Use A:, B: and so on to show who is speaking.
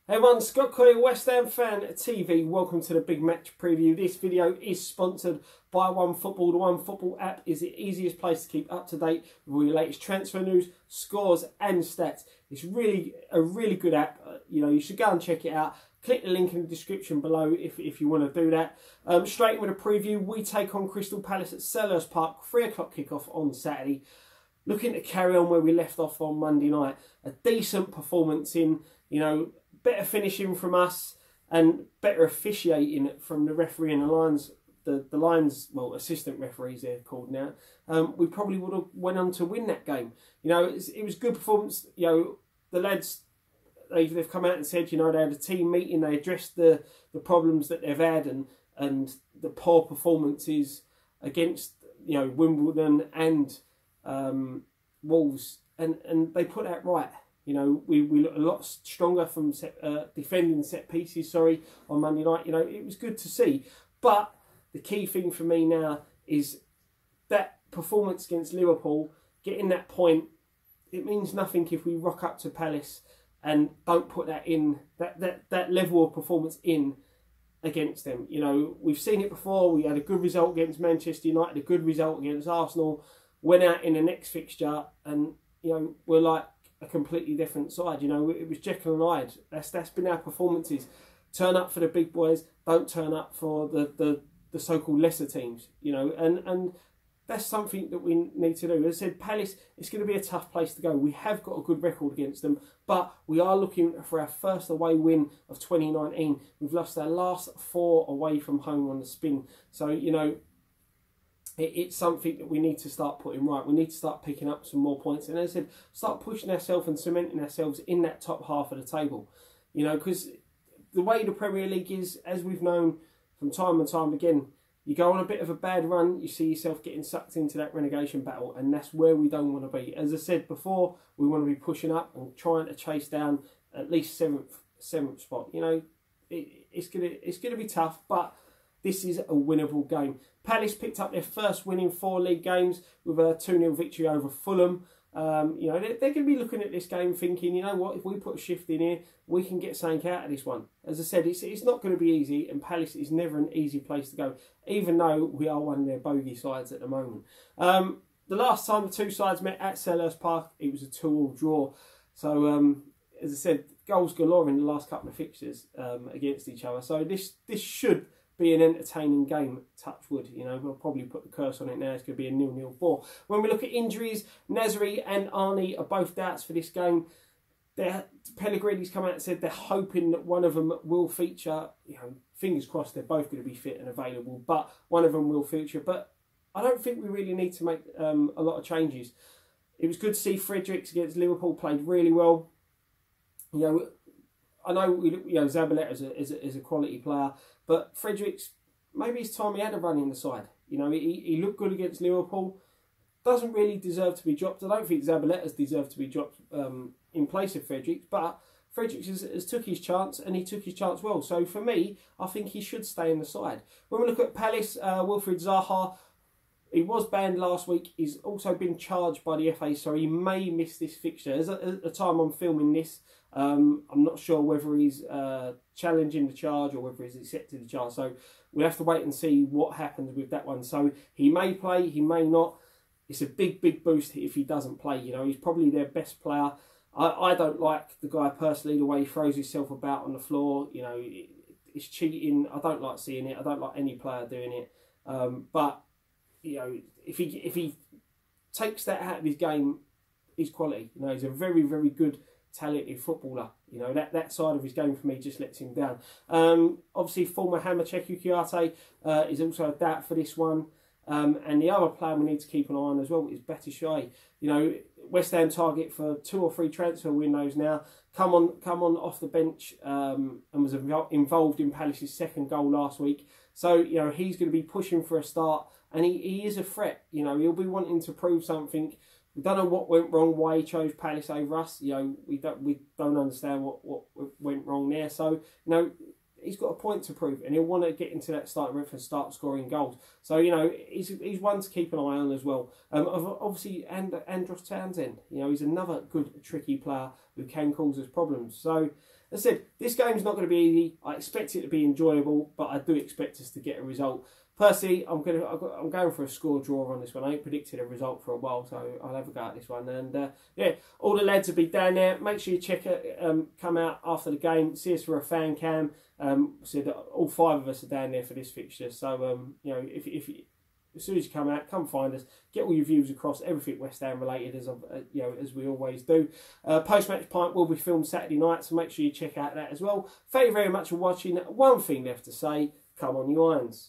A: Hey everyone, Scott Collier, West Ham Fan TV. Welcome to the big match preview. This video is sponsored by OneFootball. The OneFootball app is the easiest place to keep up to date with all your latest transfer news, scores and stats. It's really a really good app. You should go and check it out. Click the link in the description below if you want to do that. Straight in with a preview, we take on Crystal Palace at Selhurst Park, 3 o'clock kickoff on Saturday. Looking to carry on where we left off on Monday night. A decent performance in, better finishing from us and better officiating from the referee and the lines. The lines, well, assistant referees they're called now. We probably would have went on to win that game. It was good performance. The lads, they've come out and said, they had a team meeting. They addressed the problems that they've had and the poor performances against Wimbledon and Wolves, and they put that right. We looked a lot stronger from defending set pieces, on Monday night. It was good to see. But the key thing for me now is that performance against Liverpool, getting that point, it means nothing if we rock up to Palace and don't put that in, that level of performance in against them. We've seen it before. We had a good result against Manchester United, a good result against Arsenal, went out in the next fixture and, we're like a completely different side. It was Jekyll and Hyde. That's been our performances. Turn up for the big boys, don't turn up for the so-called lesser teams, and that's something that we need to do. As I said, Palace, it's going to be a tough place to go. We have got a good record against them, but we are looking for our first away win of 2019. We've lost our last 4 away from home on the spin. So, it's something that we need to start putting right. We need to start picking up some more points. And as I said, start pushing ourselves and cementing ourselves in that top half of the table. Because the way the Premier League is, as we've known from time and time again, you go on a bit of a bad run, you see yourself getting sucked into that relegation battle, and that's where we don't want to be. As I said before, we want to be pushing up and trying to chase down at least seventh spot. It's gonna be tough, but this is a winnable game. Palace picked up their first win in 4 league games with a 2-0 victory over Fulham. They're going to be looking at this game thinking, if we put a shift in here, we can get something out of this one. As I said, it's not going to be easy, and Palace is never an easy place to go, even though we are one of their bogey sides at the moment. The last time the two sides met at Selhurst Park, it was a 2-2 draw. So, as I said, goals galore in the last couple of fixtures against each other. So this should be an entertaining game, touch wood. We'll probably put the curse on it now. It's going to be a 0-0 4. When we look at injuries, Nasri and Arnie are both doubts for this game. Pellegrini's come out and said they're hoping that one of them will feature. Fingers crossed they're both going to be fit and available, but one of them will feature. But I don't think we really need to make a lot of changes. It was good to see Fredericks against Liverpool played really well. I know Zabaleta is a quality player, but Fredericks, maybe it's time he had a run in the side. He looked good against Liverpool. Doesn't really deserve to be dropped. I don't think Zabaleta's deserved to be dropped in place of Fredericks, but Fredericks has took his chance, and he took his chance well. So for me, I think he should stay in the side. When we look at Palace, Wilfried Zaha, he was banned last week. He's also been charged by the FA, so he may miss this fixture. At the time I'm filming this, I'm not sure whether he's challenging the charge or whether he's accepted the charge. So we'll have to wait and see what happens with that one. So he may play, he may not. It's a big, big boost if he doesn't play. He's probably their best player. I don't like the guy personally, the way he throws himself about on the floor. It's cheating. I don't like seeing it. I don't like any player doing it. But if he takes that out of his game, he's quality. He's a very, very good, talented footballer. That side of his game for me just lets him down. Obviously, former Hammer Cheku Kouyaté is also a doubt for this one. And the other player we need to keep an eye on as well is Batshuayi. West Ham target for 2 or 3 transfer windows now. Come on off the bench and was involved in Palace's 2nd goal last week. So he's going to be pushing for a start, and he is a threat. He'll be wanting to prove something. We don't know what went wrong, why he chose Palace over us. We don't understand what went wrong there. So he's got a point to prove, and he'll want to get into that starting rhythm and start scoring goals. So he's one to keep an eye on as well. Obviously, Andros Townsend, he's another good tricky player who can cause us problems. So As I said, this game's not going to be easy. I expect it to be enjoyable, but I do expect us to get a result. Personally, I'm going for a score draw on this one. I ain't predicted a result for a while, so I'll have a go at this one. And yeah, all the lads will be down there. Make sure you check it. Come out after the game. See us for a fan cam. So that all 5 of us are down there for this fixture. So you know, if as soon as you come out, come find us. Get all your views across everything West Ham related, as you know, as we always do. Post-match pint will be filmed Saturday night, so make sure you check out that as well. Thank you very much for watching. One thing left to say: come on, you Irons.